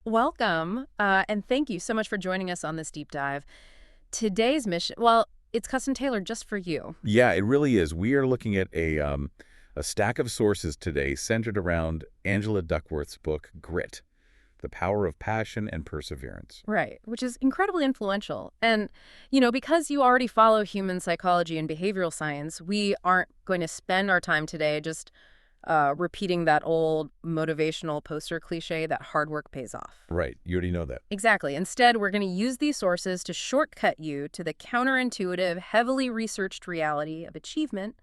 Welcome, and thank you so much for joining us on this deep dive. Today's mission, well, it's custom tailored just for you. Yeah, it really is. We are looking at a stack of sources today centered around Angela Duckworth's book, Grit, The Power of Passion and Perseverance. Right, which is incredibly influential. And, because you already follow human psychology and behavioral science, we aren't going to spend our time today just repeating that old motivational poster cliche that hard work pays off. Right, you already know that. Exactly. Instead, we're going to use these sources to shortcut you to the counterintuitive, heavily researched reality of achievement.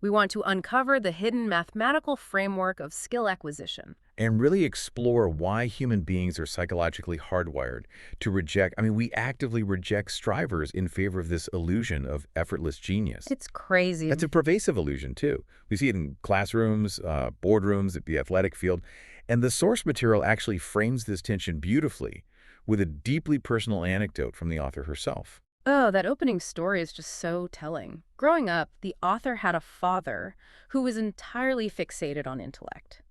We want to uncover the hidden mathematical framework of skill acquisition. And really explore why human beings are psychologically hardwired to reject, we actively reject strivers in favor of this illusion of effortless genius. It's crazy. That's a pervasive illusion, too. We see it in classrooms, boardrooms, the athletic field. And the source material actually frames this tension beautifully with a deeply personal anecdote from the author herself. Oh, that opening story is just so telling. Growing up, the author had a father who was entirely fixated on intellect.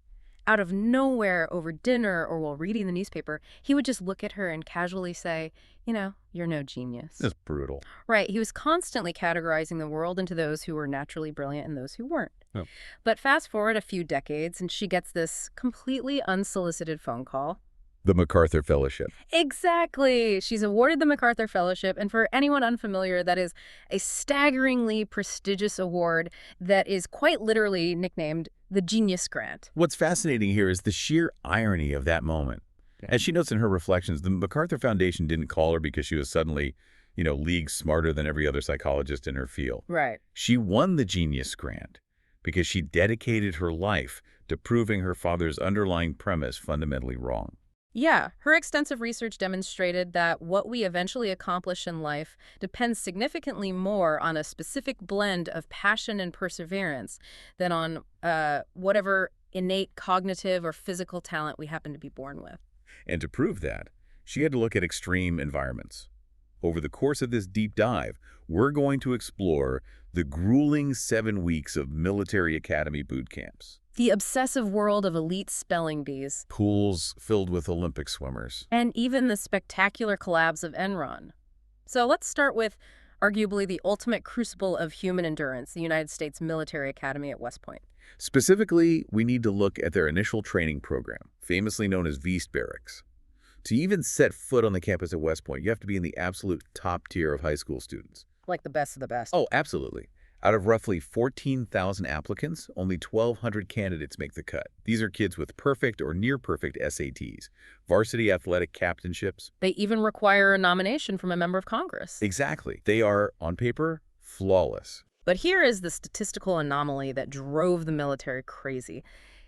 Out of nowhere, over dinner or while reading the newspaper, he would just look at her and casually say, you're no genius. It's brutal. Right. He was constantly categorizing the world into those who were naturally brilliant and those who weren't. Oh. But fast forward a few decades, and she gets this completely unsolicited phone call. The MacArthur Fellowship. Exactly. She's awarded the MacArthur Fellowship, and for anyone unfamiliar, that is a staggeringly prestigious award that is quite literally nicknamed the Genius Grant. What's fascinating here is the sheer irony of that moment. As she notes in her reflections, the MacArthur Foundation didn't call her because she was suddenly, leagues smarter than every other psychologist in her field. Right. She won the Genius Grant because she dedicated her life to proving her father's underlying premise fundamentally wrong. Yeah, her extensive research demonstrated that what we eventually accomplish in life depends significantly more on a specific blend of passion and perseverance than on whatever innate cognitive or physical talent we happen to be born with. And to prove that, she had to look at extreme environments. Over the course of this deep dive, we're going to explore the grueling 7 weeks of military academy boot camps. The obsessive world of elite spelling bees. Pools filled with Olympic swimmers. And even the spectacular collapse of Enron. So let's start with arguably the ultimate crucible of human endurance, the United States Military Academy at West Point. Specifically, we need to look at their initial training program, famously known as Beast Barracks. To even set foot on the campus at West Point, you have to be in the absolute top tier of high school students. Like the best of the best. Oh, absolutely. Out of roughly 14,000 applicants, only 1,200 candidates make the cut. These are kids with perfect or near-perfect SATs, varsity athletic captainships. They even require a nomination from a member of Congress. Exactly. They are, on paper, flawless. But here is the statistical anomaly that drove the military crazy.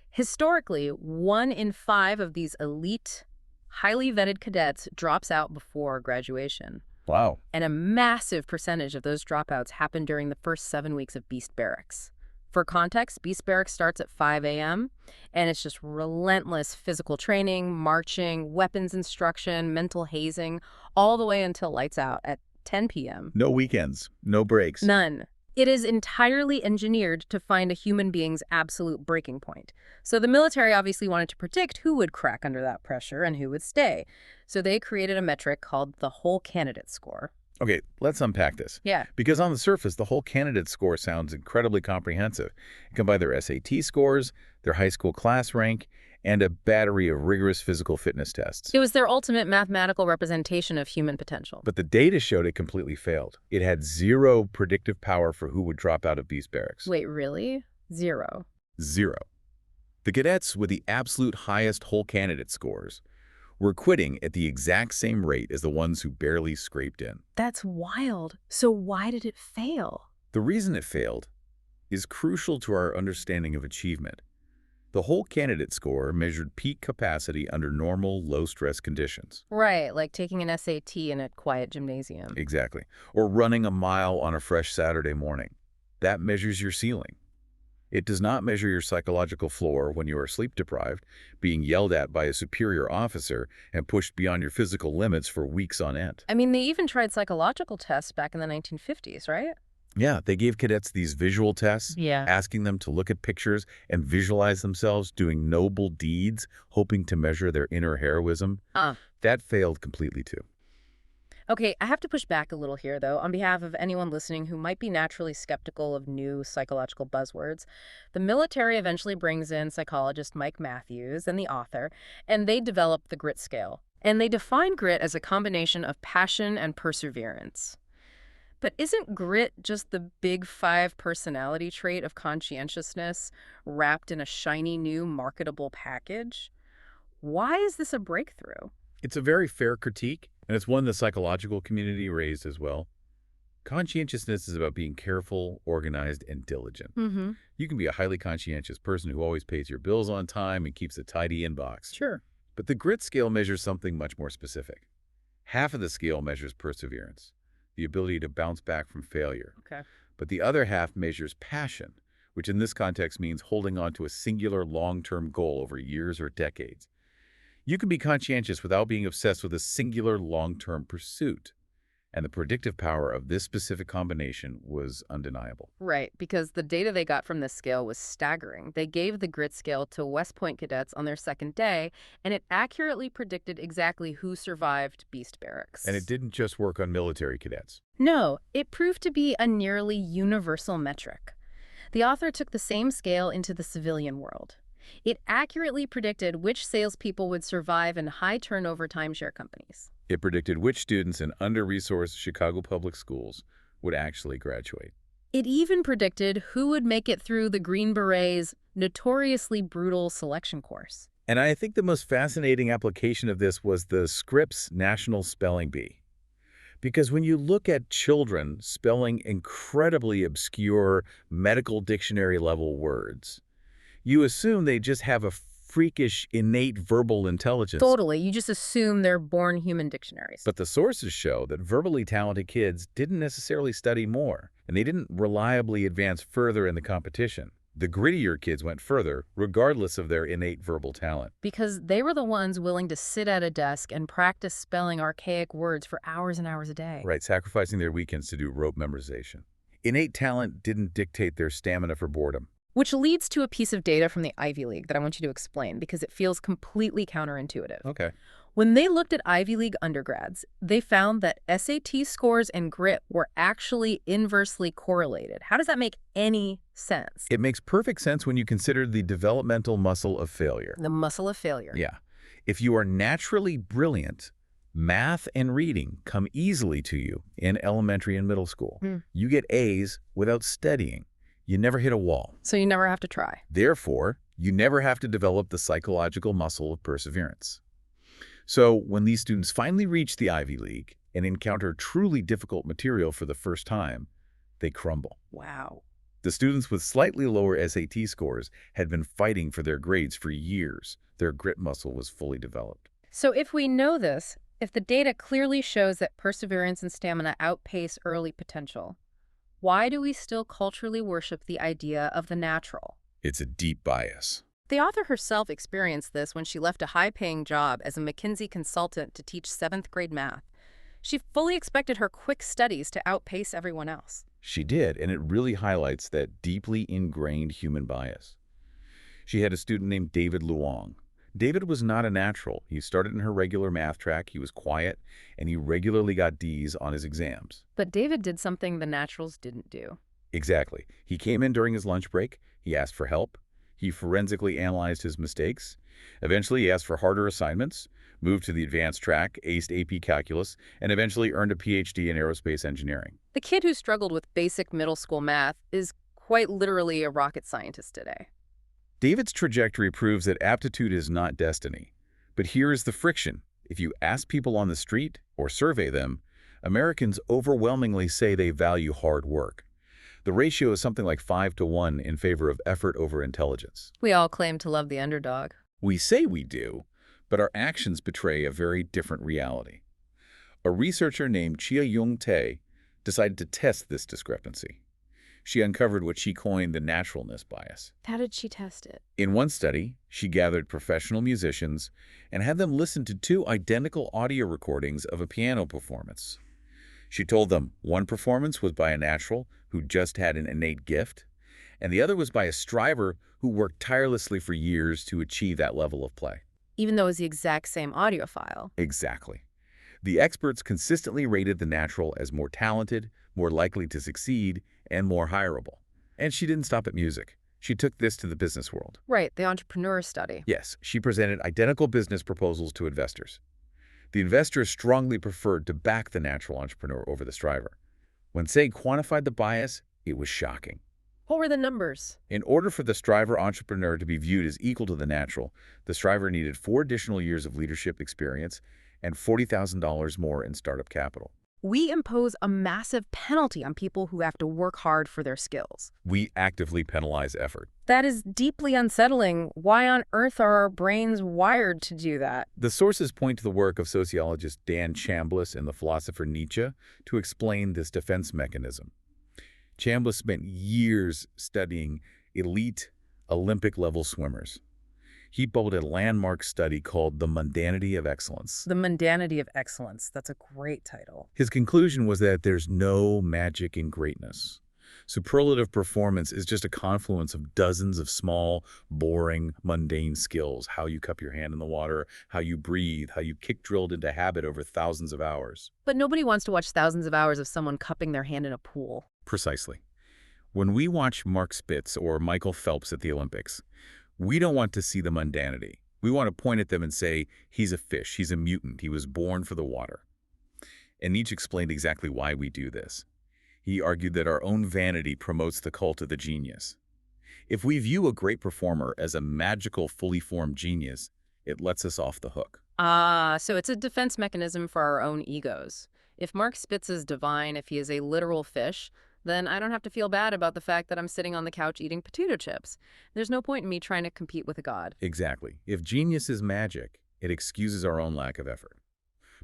Historically, 1 in 5 of these elite, highly vetted cadets drops out before graduation. Wow. And a massive percentage of those dropouts happen during the first 7 weeks of Beast Barracks. For context, Beast Barracks starts at 5 a.m., and it's just relentless physical training, marching, weapons instruction, mental hazing, all the way until lights out at 10 p.m. No weekends, no breaks. None. It is entirely engineered to find a human being's absolute breaking point. So the military obviously wanted to predict who would crack under that pressure and who would stay. So they created a metric called the whole candidate score. Okay, let's unpack this. Yeah. Because on the surface, the whole candidate score sounds incredibly comprehensive. It can buy their SAT scores, their high school class rank, and a battery of rigorous physical fitness tests. It was their ultimate mathematical representation of human potential. But the data showed it completely failed. It had zero predictive power for who would drop out of Beast Barracks. Wait, really? Zero? Zero. The cadets with the absolute highest whole candidate scores were quitting at the exact same rate as the ones who barely scraped in. That's wild. So why did it fail? The reason it failed is crucial to our understanding of achievement. The whole candidate score measured peak capacity under normal, low-stress conditions. Right, like taking an SAT in a quiet gymnasium. Exactly. Or running a mile on a fresh Saturday morning. That measures your ceiling. It does not measure your psychological floor when you are sleep-deprived, being yelled at by a superior officer, and pushed beyond your physical limits for weeks on end. I mean, they even tried psychological tests back in the 1950s, right? Yeah, they gave cadets these visual tests, Yeah. asking them to look at pictures and visualize themselves doing noble deeds, hoping to measure their inner heroism. Uh, That failed completely too. Okay, I have to push back a little here, though, on behalf of anyone listening who might be naturally skeptical of new psychological buzzwords. The military eventually brings in psychologist Mike Matthews and the author, and they develop the grit scale. And they define grit as a combination of passion and perseverance. But isn't grit just the big five personality trait of conscientiousness wrapped in a shiny new marketable package? Why is this a breakthrough? It's a very fair critique, and it's one the psychological community raised as well. Conscientiousness is about being careful, organized, and diligent. Mm-hmm. You can be a highly conscientious person who always pays your bills on time and keeps a tidy inbox. Sure. But the grit scale measures something much more specific. Half of the scale measures perseverance, the ability to bounce back from failure. Okay. But the other half measures passion, which in this context means holding on to a singular long-term goal over years or decades. You can be conscientious without being obsessed with a singular long-term pursuit. And the predictive power of this specific combination was undeniable. Right, because the data they got from this scale was staggering. They gave the grit scale to West Point cadets on their second day, and it accurately predicted exactly who survived Beast Barracks. And it didn't just work on military cadets. No, it proved to be a nearly universal metric. The author took the same scale into the civilian world. It accurately predicted which salespeople would survive in high-turnover timeshare companies. It predicted which students in under-resourced Chicago public schools would actually graduate. It even predicted who would make it through the Green Berets' notoriously brutal selection course. And I think the most fascinating application of this was the Scripps National Spelling Bee. Because when you look at children spelling incredibly obscure medical dictionary-level words, you assume they just have a freakish, innate verbal intelligence. Totally. You just assume they're born human dictionaries. But the sources show that verbally talented kids didn't necessarily study more, and they didn't reliably advance further in the competition. The grittier kids went further, regardless of their innate verbal talent. Because they were the ones willing to sit at a desk and practice spelling archaic words for hours and hours a day. Right, sacrificing their weekends to do rote memorization. Innate talent didn't dictate their stamina for boredom. Which leads to a piece of data from the Ivy League that I want you to explain because it feels completely counterintuitive. Okay. When they looked at Ivy League undergrads, they found that SAT scores and grit were actually inversely correlated. How does that make any sense? It makes perfect sense when you consider the developmental muscle of failure. The muscle of failure. Yeah. If you are naturally brilliant, math and reading come easily to you in elementary and middle school. You get A's without studying. You never hit a wall. So you never have to try. Therefore, you never have to develop the psychological muscle of perseverance. So when these students finally reach the Ivy League and encounter truly difficult material for the first time, they crumble. Wow. The students with slightly lower SAT scores had been fighting for their grades for years. Their grit muscle was fully developed. So if we know this, if the data clearly shows that perseverance and stamina outpace early potential, why do we still culturally worship the idea of the natural? It's a deep bias. The author herself experienced this when she left a high-paying job as a McKinsey consultant to teach 7th grade math. She fully expected her quick studies to outpace everyone else. She did, and it really highlights that deeply ingrained human bias. She had a student named David Luong. David was not a natural. He started in her regular math track, he was quiet, and he regularly got D's on his exams. But David did something the naturals didn't do. Exactly. He came in during his lunch break, he asked for help, he forensically analyzed his mistakes. Eventually, he asked for harder assignments, moved to the advanced track, aced AP Calculus, and eventually earned a PhD in aerospace engineering. The kid who struggled with basic middle school math is quite literally a rocket scientist today. David's trajectory proves that aptitude is not destiny. But here is the friction. If you ask people on the street or survey them, Americans overwhelmingly say they value hard work. The ratio is something like 5-to-1 in favor of effort over intelligence. We all claim to love the underdog. We say we do, but our actions betray a very different reality. A researcher named Chia-Yung Tae decided to test this discrepancy. She uncovered what she coined the naturalness bias. How did she test it? In one study, she gathered professional musicians and had them listen to 2 identical audio recordings of a piano performance. She told them one performance was by a natural who who just had an innate gift, and the other was by a striver who worked tirelessly for years to achieve that level of play. Even though it's the exact same audio file. Exactly. The experts consistently rated the natural as more talented, more likely to succeed, and more hireable. And she didn't stop at music. She took this to the business world. Right, the entrepreneur study. Yes, she presented identical business proposals to investors. The investors strongly preferred to back the natural entrepreneur over the striver. When Say quantified the bias, it was shocking. What were the numbers? In order for the striver entrepreneur to be viewed as equal to the natural, the striver needed 4 additional years of leadership experience and $40,000 more in startup capital. We impose a massive penalty on people who have to work hard for their skills. We actively penalize effort. That is deeply unsettling. Why on earth are our brains wired to do that? The sources point to the work of sociologist Dan Chambliss and the philosopher Nietzsche to explain this defense mechanism. Chambliss spent years studying elite Olympic-level swimmers. He built a landmark study called The Mundanity of Excellence. The Mundanity of Excellence. That's a great title. His conclusion was that there's no magic in greatness. Superlative performance is just a confluence of dozens of small, boring, mundane skills. How you cup your hand in the water, how you breathe, how you kick-drilled into habit over thousands of hours. But nobody wants to watch thousands of hours of someone cupping their hand in a pool. Precisely. When we watch Mark Spitz or Michael Phelps at the Olympics, we don't want to see the mundanity. We want to point at them and say, he's a fish, he's a mutant, he was born for the water. And Nietzsche explained exactly why we do this. He argued that our own vanity promotes the cult of the genius. If we view a great performer as a magical, fully formed genius, it lets us off the hook. So it's a defense mechanism for our own egos. If Mark Spitz is divine, if he is a literal fish, then I don't have to feel bad about the fact that I'm sitting on the couch eating potato chips. There's no point in me trying to compete with a god. Exactly. If genius is magic, it excuses our own lack of effort.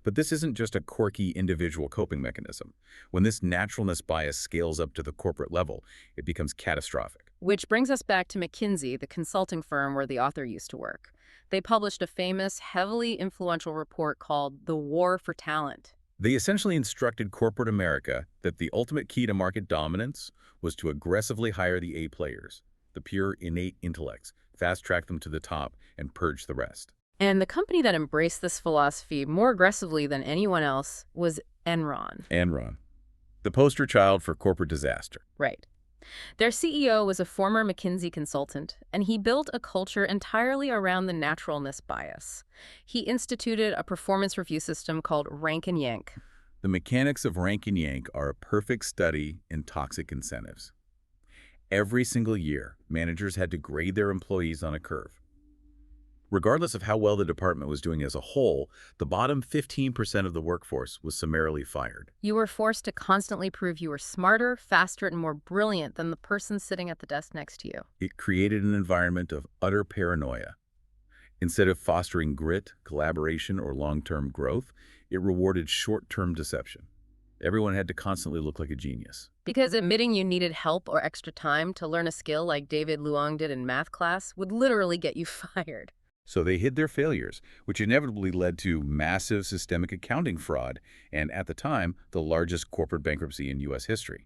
But this isn't just a quirky individual coping mechanism. When this naturalness bias scales up to the corporate level, it becomes catastrophic. Which brings us back to McKinsey, the consulting firm where the author used to work. They published a famous, heavily influential report called The War for Talent. They essentially instructed corporate America that the ultimate key to market dominance was to aggressively hire the A players, the pure innate intellects, fast-track them to the top, and purge the rest. And the company that embraced this philosophy more aggressively than anyone else was Enron. Enron, the poster child for corporate disaster. Right. Their CEO was a former McKinsey consultant, and he built a culture entirely around the naturalness bias. He instituted a performance review system called rank and yank. The mechanics of rank and yank are a perfect study in toxic incentives. Every single year, managers had to grade their employees on a curve. Regardless of how well the department was doing as a whole, the bottom 15% of the workforce was summarily fired. You were forced to constantly prove you were smarter, faster, and more brilliant than the person sitting at the desk next to you. It created an environment of utter paranoia. Instead of fostering grit, collaboration, or long-term growth, it rewarded short-term deception. Everyone had to constantly look like a genius. Because admitting you needed help or extra time to learn a skill like David Luong did in math class would literally get you fired. So they hid their failures, which inevitably led to massive systemic accounting fraud and, at the time, the largest corporate bankruptcy in U.S. history.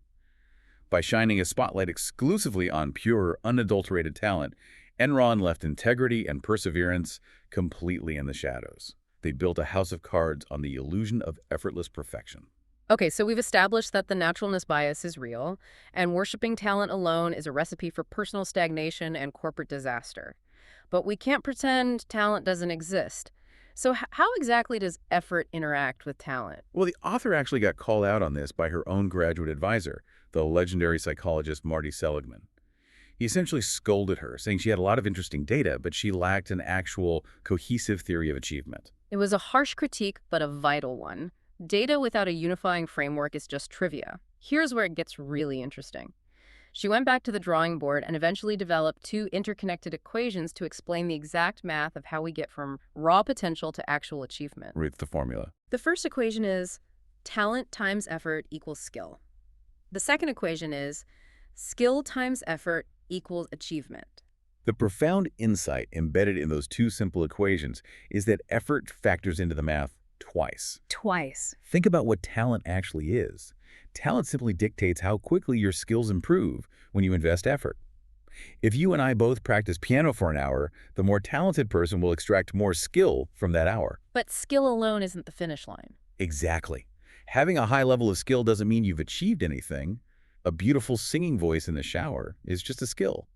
By shining a spotlight exclusively on pure, unadulterated talent, Enron left integrity and perseverance completely in the shadows. They built a house of cards on the illusion of effortless perfection. Okay, so we've established that the naturalness bias is real, and worshiping talent alone is a recipe for personal stagnation and corporate disaster. But we can't pretend talent doesn't exist. So how exactly does effort interact with talent? Well, the author actually got called out on this by her own graduate advisor, the legendary psychologist Marty Seligman. He essentially scolded her, saying she had a lot of interesting data, but she lacked an actual cohesive theory of achievement. It was a harsh critique, but a vital one. Data without a unifying framework is just trivia. Here's where it gets really interesting. She went back to the drawing board and eventually developed 2 interconnected equations to explain the exact math of how we get from raw potential to actual achievement. Read the formula. The first equation is talent times effort equals skill. The second equation is skill times effort equals achievement. The profound insight embedded in those 2 simple equations is that effort factors into the math twice. Twice. Think about what talent actually is. Talent simply dictates how quickly your skills improve when you invest effort. If you and I both practice piano for an hour, the more talented person will extract more skill from that hour. But skill alone isn't the finish line. Exactly. Having a high level of skill doesn't mean you've achieved anything. A beautiful singing voice in the shower is just a skill.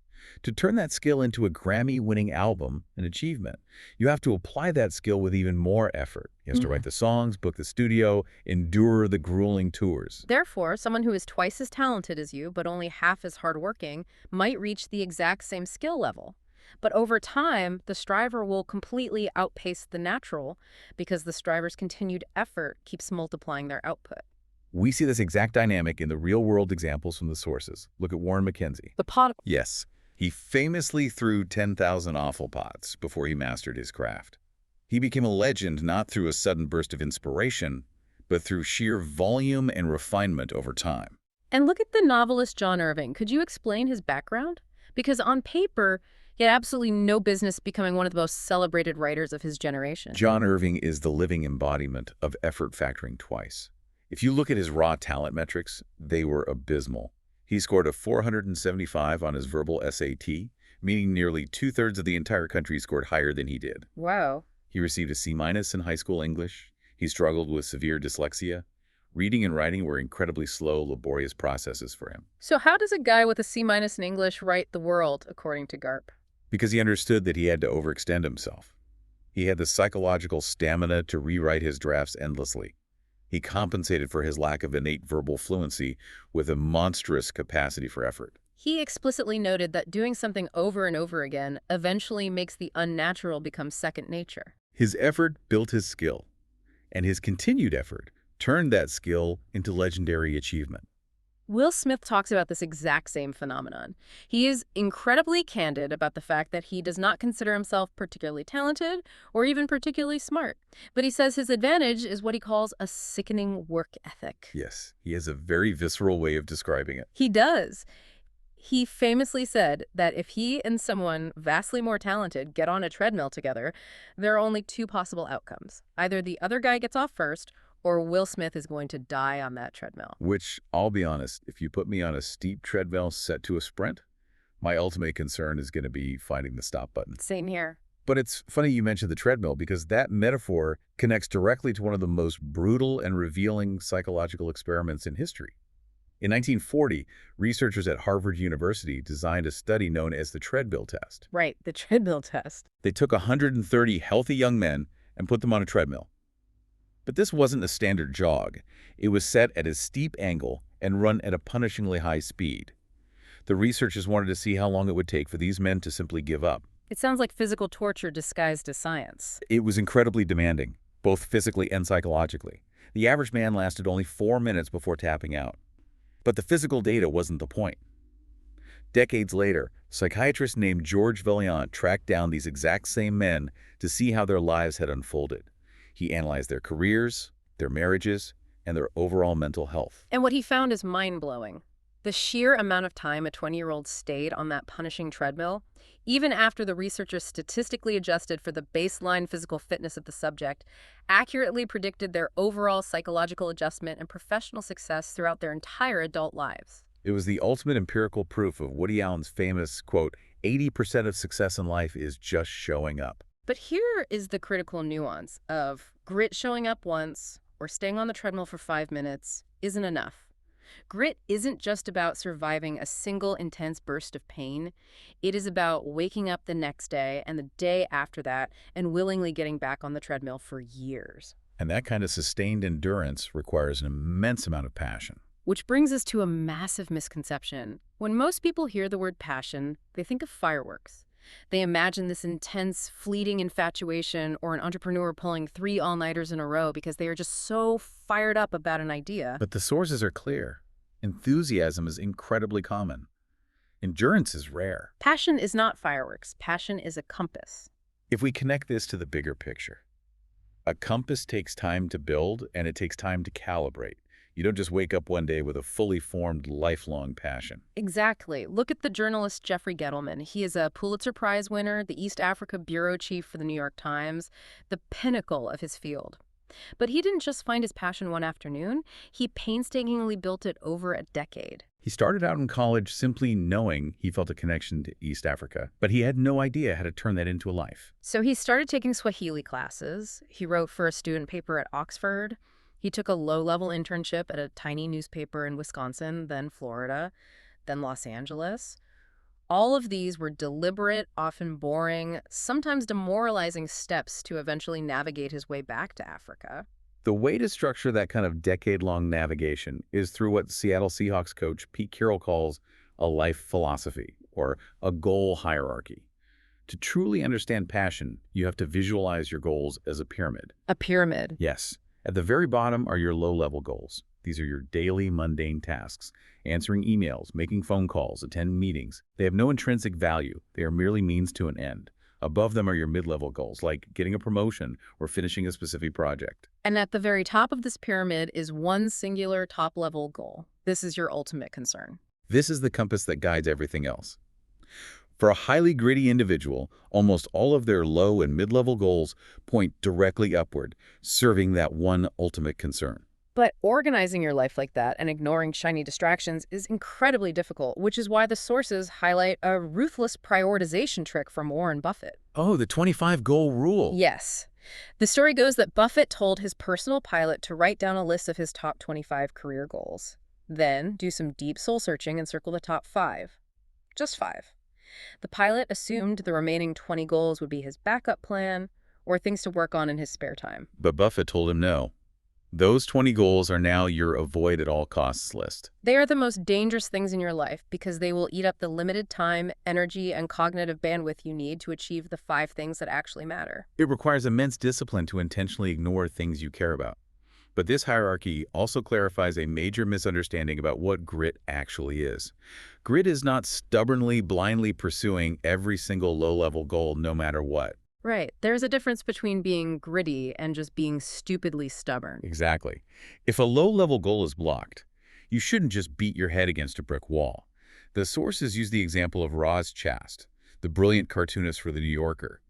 To turn that skill into a Grammy-winning album, an achievement, you have to apply that skill with even more effort. You have to write the songs, book the studio, endure the grueling tours. Therefore, someone who is twice as talented as you, but only half as hardworking, might reach the exact same skill level. But over time, the striver will completely outpace the natural because the striver's continued effort keeps multiplying their output. We see this exact dynamic in the real-world examples from the sources. Look at Warren McKenzie. The pot. Yes, he famously threw 10,000 offal pots before he mastered his craft. He became a legend not through a sudden burst of inspiration, but through sheer volume and refinement over time. And look at the novelist John Irving. Could you explain his background? Because on paper, he had absolutely no business becoming one of the most celebrated writers of his generation. John Irving is the living embodiment of effort factoring twice. If you look at his raw talent metrics, they were abysmal. He scored a 475 on his verbal SAT, meaning nearly two-thirds of the entire country scored higher than he did. Wow. He received a C- in high school English. He struggled with severe dyslexia. Reading and writing were incredibly slow, laborious processes for him. So how does a guy with a C- in English write the world, according to Garp? Because he understood that he had to overextend himself. He had the psychological stamina to rewrite his drafts endlessly. He compensated for his lack of innate verbal fluency with a monstrous capacity for effort. He explicitly noted that doing something over and over again eventually makes the unnatural become second nature. His effort built his skill, and his continued effort turned that skill into legendary achievement. Will Smith talks about this exact same phenomenon. He is incredibly candid about the fact that he does not consider himself particularly talented or even particularly smart. But he says his advantage is what he calls a sickening work ethic. Yes, he has a very visceral way of describing it. He does. He famously said that if he and someone vastly more talented get on a treadmill together, there are only two possible outcomes. Either the other guy gets off first, or Will Smith is going to die on that treadmill. Which, I'll be honest, if you put me on a steep treadmill set to a sprint, my ultimate concern is going to be finding the stop button. Same here. But it's funny you mentioned the treadmill because that metaphor connects directly to one of the most brutal and revealing psychological experiments in history. In 1940, researchers at Harvard University designed a study known as the treadmill test. Right, the treadmill test. They took 130 healthy young men and put them on a treadmill. But this wasn't a standard jog. It was set at a steep angle and run at a punishingly high speed. The researchers wanted to see how long it would take for these men to simply give up. It sounds like physical torture disguised as science. It was incredibly demanding, both physically and psychologically. The average man lasted only 4 minutes before tapping out. But the physical data wasn't the point. Decades later, psychiatrists named George Vaillant tracked down these exact same men to see how their lives had unfolded. He analyzed their careers, their marriages, and their overall mental health. And what he found is mind-blowing. The sheer amount of time a 20-year-old stayed on that punishing treadmill, even after the researchers statistically adjusted for the baseline physical fitness of the subject, accurately predicted their overall psychological adjustment and professional success throughout their entire adult lives. It was the ultimate empirical proof of Woody Allen's famous, quote, 80% of success in life is just showing up. But here is the critical nuance of grit showing up once or staying on the treadmill for 5 minutes isn't enough. Grit isn't just about surviving a single intense burst of pain. It is about waking up the next day and the day after that and willingly getting back on the treadmill for years. And that kind of sustained endurance requires an immense amount of passion. Which brings us to a massive misconception. When most people hear the word passion, they think of fireworks. They imagine this intense, fleeting infatuation or an entrepreneur pulling 3 all-nighters in a row because they are just so fired up about an idea. But the sources are clear. Enthusiasm is incredibly common. Endurance is rare. Passion is not fireworks. Passion is a compass. If we connect this to the bigger picture, a compass takes time to build and it takes time to calibrate. You don't just wake up one day with a fully formed, lifelong passion. Exactly. Look at the journalist Jeffrey Gettleman. He is a Pulitzer Prize winner, the East Africa bureau chief for the New York Times, the pinnacle of his field. But he didn't just find his passion one afternoon. He painstakingly built it over a decade. He started out in college simply knowing he felt a connection to East Africa, but he had no idea how to turn that into a life. So he started taking Swahili classes. He wrote for a student paper at Oxford. He took a low-level internship at a tiny newspaper in Wisconsin, then Florida, then Los Angeles. All of these were deliberate, often boring, sometimes demoralizing steps to eventually navigate his way back to Africa. The way to structure that kind of decade-long navigation is through what Seattle Seahawks coach Pete Carroll calls a life philosophy, or a goal hierarchy. To truly understand passion, you have to visualize your goals as a pyramid. A pyramid. Yes. At the very bottom are your low-level goals. These are your daily mundane tasks: answering emails, making phone calls, attending meetings. They have no intrinsic value. They are merely means to an end. Above them are your mid-level goals, like getting a promotion or finishing a specific project. And at the very top of this pyramid is one singular top-level goal. This is your ultimate concern. This is the compass that guides everything else. For a highly gritty individual, almost all of their low and mid-level goals point directly upward, serving that one ultimate concern. But organizing your life like that and ignoring shiny distractions is incredibly difficult, which is why the sources highlight a ruthless prioritization trick from Warren Buffett. Oh, the 25-goal rule. Yes. The story goes that Buffett told his personal pilot to write down a list of his top 25 career goals. Then do some deep soul searching and circle the top 5. Just 5. The pilot assumed the remaining 20 goals would be his backup plan or things to work on in his spare time. But Buffett told him no. Those 20 goals are now your avoid at all costs list. They are the most dangerous things in your life because they will eat up the limited time, energy, and cognitive bandwidth you need to achieve the 5 things that actually matter. It requires immense discipline to intentionally ignore things you care about. But this hierarchy also clarifies a major misunderstanding about what grit actually is. Grit is not stubbornly, blindly pursuing every single low-level goal no matter what. Right. There's a difference between being gritty and just being stupidly stubborn. Exactly. If a low-level goal is blocked, you shouldn't just beat your head against a brick wall. The sources use the example of Roz Chast, the brilliant cartoonist for The New Yorker.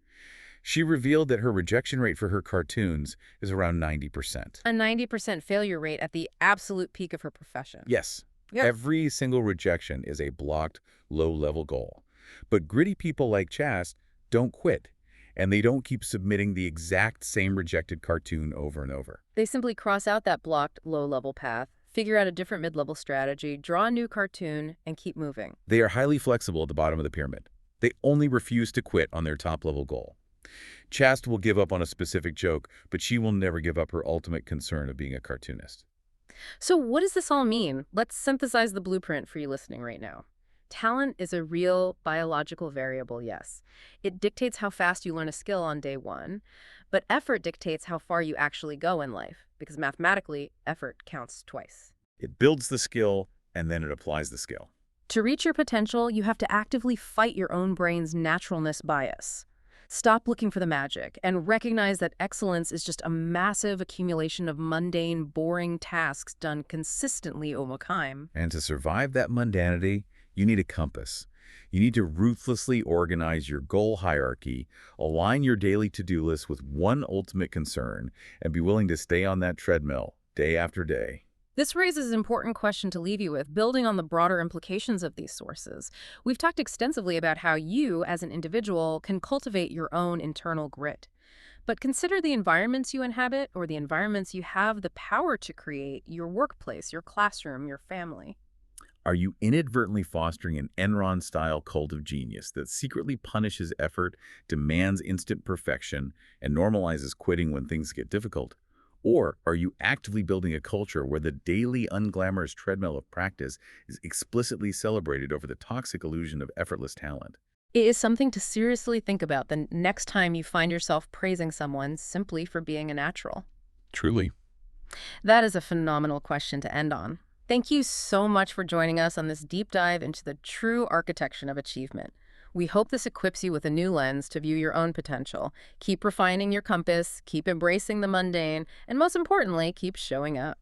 She revealed that her rejection rate for her cartoons is around 90%. A 90% failure rate at the absolute peak of her profession. Yes. Yep. Every single rejection is a blocked, low-level goal. But gritty people like Chast don't quit, and they don't keep submitting the exact same rejected cartoon over and over. They simply cross out that blocked low-level path, figure out a different mid-level strategy, draw a new cartoon, and keep moving. They are highly flexible at the bottom of the pyramid. They only refuse to quit on their top-level goal. Chast will give up on a specific joke, but she will never give up her ultimate concern of being a cartoonist. So what does this all mean? Let's synthesize the blueprint for you listening right now. Talent is a real biological variable, yes. It dictates how fast you learn a skill on day 1, but effort dictates how far you actually go in life, because mathematically, effort counts twice. It builds the skill, and then it applies the skill. To reach your potential, you have to actively fight your own brain's naturalness bias. Stop looking for the magic and recognize that excellence is just a massive accumulation of mundane, boring tasks done consistently over time. And to survive that mundanity, you need a compass. You need to ruthlessly organize your goal hierarchy, align your daily to-do list with one ultimate concern, and be willing to stay on that treadmill day after day. This raises an important question to leave you with, building on the broader implications of these sources. We've talked extensively about how you, as an individual, can cultivate your own internal grit. But consider the environments you inhabit or the environments you have the power to create: your workplace, your classroom, your family. Are you inadvertently fostering an Enron-style cult of genius that secretly punishes effort, demands instant perfection, and normalizes quitting when things get difficult? Or are you actively building a culture where the daily unglamorous treadmill of practice is explicitly celebrated over the toxic illusion of effortless talent? It is something to seriously think about the next time you find yourself praising someone simply for being a natural. Truly. That is a phenomenal question to end on. Thank you so much for joining us on this deep dive into the true architecture of achievement. We hope this equips you with a new lens to view your own potential. Keep refining your compass, keep embracing the mundane, and most importantly, keep showing up.